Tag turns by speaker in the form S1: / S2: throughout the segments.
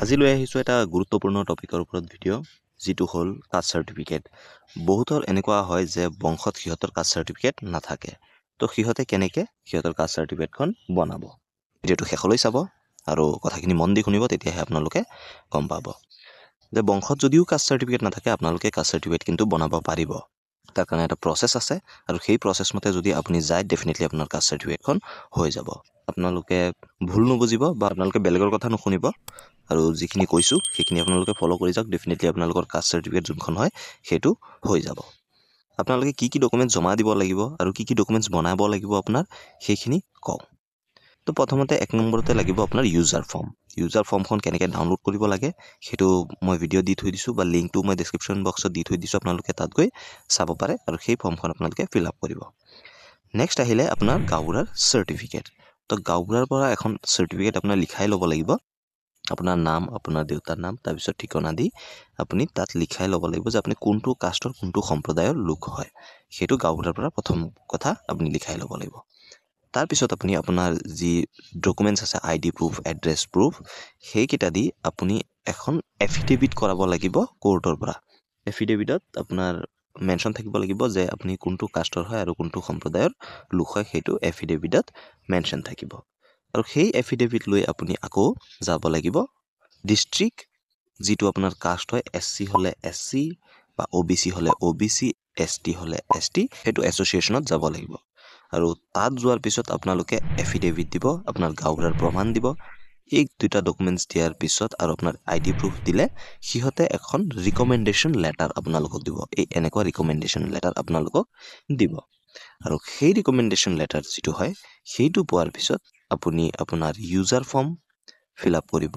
S1: আজি লৈ আহিছোঁ এটা গুৰুত্বপূৰ্ণ টপিকৰ ওপৰত ভিডিঅ' যিটো হ'ল কাষ্ট চাৰ্টিফিকেট। বহুতৰ এনেকুৱা হয় যে বংশত সিহঁতৰ কাষ্ট চাৰ্টিফিকেট নাথাকে। তো সিহঁতে কেনেকৈ সিহঁতৰ কাষ্ট চাৰ্টিফিকেটখন বনাব। ভিডিঅ'টো শেষলৈ চাব আৰু কথাখিনি মন দি শুনিব, তেতিয়াহে আপোনালোকে গম পাব যে বংশত যদিও কাষ্ট চাৰ্টিফিকেট নাথাকে আপোনালোকে কাষ্ট চাৰ্টিফিকেট কিন্তু বনাব পাৰিব। তাৰ কাৰণে এটা প্ৰচেছ আছে আৰু সেই প্ৰচেছ মতে যদি আপুনি যায় ডেফিনেটলি আপোনাৰ কাষ্ট চাৰ্টিফিকেটখন হৈ যাব। আপোনালোকে ভুল নুবুজিব বা আপোনালোকে বেলেগৰ কথা নুশুনিব আৰু যিখিনি কৈছোঁ সেইখিনি আপোনালোকে ফ'ল' কৰি যাওক। ডেফিনেটলি আপোনালোকৰ কাষ্ট চাৰ্টিফিকেট যোনখন হয় সেইটো হৈ যাব। আপোনালোকে কি কি ডকুমেণ্টছ জমা দিব লাগিব আৰু কি কি ডকুমেণ্টছ বনাব লাগিব আপোনাৰ সেইখিনি কওঁ। তো প্ৰথমতে 1 নম্বৰতে লাগিব আপোনাৰ ইউজাৰ ফৰ্ম। ইউজাৰ ফৰ্মখন কেনেকৈ ডাউনলোড কৰিব লাগে সেইটো মই ভিডিঅ' দি থৈ দিছোঁ বা লিংকটো মই ডেছক্ৰিপশ্যন বক্সত দি থৈ দিছোঁ, আপোনালোকে তাত গৈ চাব পাৰে আৰু সেই ফৰ্মখন আপোনালোকে ফিল আপ কৰিব। নেক্সট আহিলে আপোনাৰ গাঁওবুঢ়াৰ চাৰ্টিফিকেট। তো গাঁওবুঢ়াৰ পৰা এখন চাৰ্টিফিকেট আপোনাৰ লিখাই ল'ব লাগিব। আপোনাৰ নাম, আপোনাৰ দেউতাৰ নাম, তাৰপিছত ঠিকনা দি আপুনি তাত লিখাই ল'ব লাগিব যে আপুনি কোনটো কাষ্টৰ কোনটো সম্প্ৰদায়ৰ লোক হয়। সেইটো গাঁওবুঢ়াৰ পৰা প্ৰথম কথা আপুনি লিখাই ল'ব লাগিব। তাৰপিছত আপুনি আপোনাৰ যি ডকুমেণ্টছ আছে ID প্ৰুফ, এড্ৰেছ প্ৰুফ, সেইকেইটা দি আপুনি এখন এফিডেভিট কৰাব লাগিব কোৰ্টৰ পৰা। এফিডেভিটত আপোনাৰ মেনশ্যন থাকিব লাগিব যে আপুনি কোনটো কাষ্টৰ হয় আৰু কোনটো সম্প্ৰদায়ৰ লোক হয়, সেইটো এফিডেভিটত মেনশ্যন থাকিব। আৰু সেই এফিডেভিট লৈ আপুনি আকৌ যাব লাগিব ডিষ্ট্ৰিক্ট, যিটো আপোনাৰ কাষ্ট হয় SC হ'লে SC বা OBC হ'লে OBC, ST হ'লে ST, সেইটো এছ'চিয়েশ্যনত যাব লাগিব। আৰু তাত যোৱাৰ পিছত আপোনালোকে এফিডেভিট দিব, আপোনাৰ গাঁওবুঢ়াৰ প্ৰমাণ দিব। এই দুটা ডকুমেণ্টছ দিয়াৰ পিছত আৰু আপোনাৰ ID প্ৰুফ দিলে সিহঁতে এখন ৰিকমেণ্ডেশ্যন লেটাৰ আপোনালোকক দিব। এই এনেকুৱা ৰিকমেণ্ডেশ্যন লেটাৰ আপোনালোকক দিব আৰু সেই ৰিকমেণ্ডেশ্যন লেটাৰ যিটো হয় সেইটো পোৱাৰ পিছত আপুনি আপোনাৰ ইউজাৰ ফৰ্ম ফিল আপ কৰিব,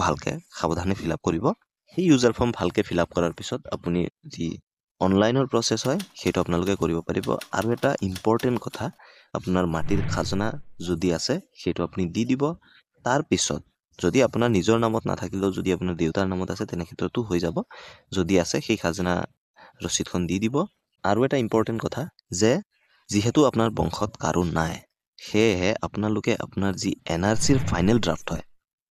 S1: ভালকৈ সাৱধানে ফিল আপ কৰিব। সেই ইউজাৰ ফৰ্ম ভালকৈ ফিল আপ কৰাৰ পিছত আপুনি যি অনলাইনৰ প্ৰচেছ হয় সেইটো আপোনালোকে কৰিব পাৰিব। আৰু এটা ইম্পৰ্টেণ্ট কথা, আপোনাৰ মাটিৰ খাজনা যদি আছে সেইটো আপুনি দি দিব। তাৰপিছত যদি আপোনাৰ নিজৰ নামত নাথাকিলেও যদি আপোনাৰ দেউতাৰ নামত আছে তেনে ক্ষেত্ৰতো হৈ যাব। যদি আছে সেই খাজনা ৰচিদখন দি দিব। আৰু এটা ইম্পৰ্টেণ্ট কথা যে যিহেতু আপোনাৰ বংশত কাৰো নাই, সেয়েহে আপোনালোকে আপোনাৰ যি NRCৰ ফাইনেল ড্ৰাফ্ট হয়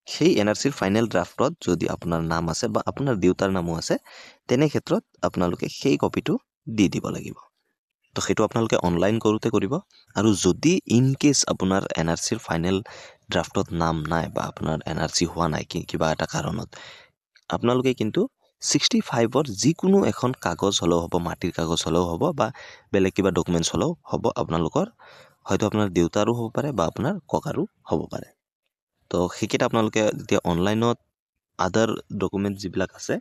S1: সেই NRCৰ ফাইনেল ড্ৰাফ্টত যদি আপোনাৰ নাম আছে বা আপোনাৰ দেউতাৰ নামো আছে তেনে ক্ষেত্ৰত আপোনালোকে সেই কপিটো দি দিব লাগিব। তো সেইটো আপোনালোকে অনলাইন কৰোঁতে কৰিব। আৰু যদি ইন কেছ আপোনাৰ NRCৰ ফাইনেল ড্ৰাফ্টত নাম নাই বা আপোনাৰ NRC হোৱা নাই কিবা এটা কাৰণত, আপোনালোকে কিন্তু 65ৰ যিকোনো এখন কাগজ হ'লেও হ'ব, মাটিৰ কাগজ হ'লেও হ'ব বা বেলেগ কিবা ডকুমেণ্টছ হ'লেও হ'ব, আপোনালোকৰ হয়তো আপোনাৰ দেউতাৰো হ'ব পাৰে বা আপোনাৰ ককাৰো হ'ব পাৰে। তো সেইকেইটা আপোনালোকে যেতিয়া অনলাইনত আদাৰ ডকুমেণ্টছ যিবিলাক আছে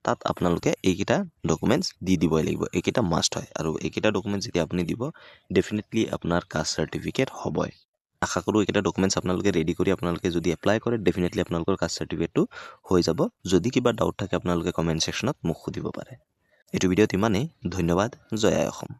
S1: তাত আপোনালোকে এইকেইটা ডকুমেণ্টছ দি দিবই লাগিব। এইকেইটা মাষ্ট হয় আৰু এইকেইটা ডকুমেণ্টছ যেতিয়া আপুনি দিব ডেফিনেটলি আপোনাৰ কাষ্ট চাৰ্টিফিকেট হ'বই। আশা কৰোঁ এইকেইটা ডকুমেণ্টছ আপোনালোকে ৰেডি কৰি আপোনালোকে যদি এপ্লাই কৰে ডেফিনেটলি আপোনালোকৰ কাষ্ট চাৰ্টিফিকেটটো হৈ যাব। যদি কিবা ডাউট থাকে আপোনালোকে কমেণ্ট ছেকশ্যনত মোক সুধিব পাৰে। এইটো ভিডিঅ'ত ইমানেই। ধন্যবাদ। জয় আই অসম।